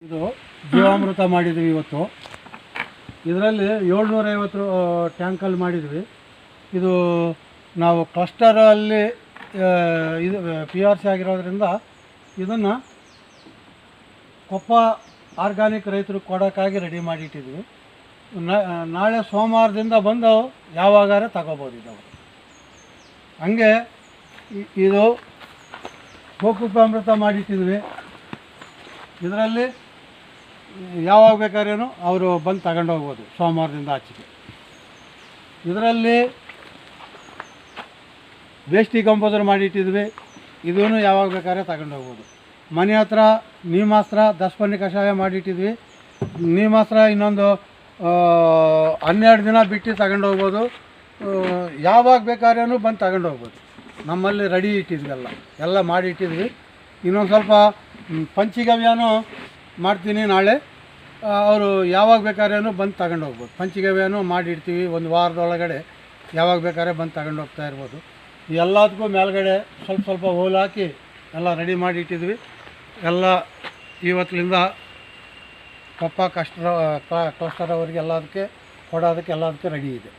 ಇದು ಜೀವಾಮೃತ ಮಾಡಿದ್ವಿ ಇವತ್ತು. ಇದರಲ್ಲಿ 750 ಟ್ಯಾಂಕಲ್ಲಿ ಮಾಡಿದ್ವಿ. ಇದು ನಾವು ಕ್ಲಸ್ಟರಲ್ಲಿ ಇದು PRC ಆಗಿರೋದ್ರಿಂದ ಇದನ್ನು ಕೊಪ್ಪ ಆರ್ಗಾನಿಕ್ ರೈತರು ಕೊಡೋಕ್ಕಾಗಿ ರೆಡಿ ಮಾಡಿಟ್ಟಿದ್ವಿ. ನಾಳೆ ಸೋಮವಾರದಿಂದ ಬಂದು ಯಾವಾಗಾರ ತಗೋಬೋದು ಇದ್ದವು. ಹಂಗೆ ಇದು ಗೋಕೃಪಾಮೃತ ಮಾಡಿಟ್ಟಿದ್ವಿ. ಇದರಲ್ಲಿ ಯಾವಾಗ ಬೇಕಾದ್ರೂ ಅವರು ಬಂದು ತಗೊಂಡು ಹೋಗ್ಬೋದು ಸೋಮವಾರದಿಂದ ಆಚೆಗೆ. ಇದರಲ್ಲಿ ಬೇಸ್ಟಿ ಕಂಪೋಸರ್ ಮಾಡಿಟ್ಟಿದ್ವಿ. ಇದೂ ಯಾವಾಗ ಬೇಕಾದ್ರೆ ತಗೊಂಡು ಹೋಗ್ಬೋದು. ಮನೆ ಹತ್ರ ನೀಮಾಸ್ತ್ರ ದಸಪನ್ನಿ ಕಷಾಯ ಮಾಡಿಟ್ಟಿದ್ವಿ. ನೀಮಾಸ್ತ್ರ ಇನ್ನೊಂದು 12 ದಿನ ಬಿಟ್ಟು ತಗೊಂಡು ಹೋಗ್ಬೋದು. ಯಾವಾಗ ಬೇಕಾದ್ರೂ ಬಂದು ತಗೊಂಡು ಹೋಗ್ಬೋದು. ನಮ್ಮಲ್ಲಿ ರೆಡಿ ಇಟ್ಟಿದ್ವಿ, ಎಲ್ಲ ಮಾಡಿ ಇಟ್ಟಿದ್ವಿ. ಇನ್ನೊಂದು ಸ್ವಲ್ಪ ಪಂಚಗವ್ಯನೂ ಮಾಡ್ತೀನಿ ನಾಳೆ. ಅವರು ಯಾವಾಗ ಬೇಕಾದ್ರೂ ಬಂದು ತಗೊಂಡು ಹೋಗ್ಬೋದು. ಪಂಚಗವ್ಯನೂ ಮಾಡಿಡ್ತೀವಿ. ಒಂದು ವಾರದೊಳಗಡೆ ಯಾವಾಗ ಬೇಕಾದ್ರೆ ಬಂದು ತಗೊಂಡು ಹೋಗ್ತಾ ಇರ್ಬೋದು. ಎಲ್ಲದಕ್ಕೂ ಮೇಲ್ಗಡೆ ಸ್ವಲ್ಪ ಸ್ವಲ್ಪ ಹೋಲ್ ಹಾಕಿ ಎಲ್ಲ ರೆಡಿ ಮಾಡಿ ಇಟ್ಟಿದ್ವಿ. ಎಲ್ಲ ಇವತ್ತಿನಿಂದ ಕೊಪ್ಪ ಕ್ಲಸ್ಟರ್ ಅವರಿಗೆ ಎಲ್ಲದಕ್ಕೆ ಕೊಡೋದಕ್ಕೆ ಎಲ್ಲದಕ್ಕೆ ರೆಡಿ ಇದೆ.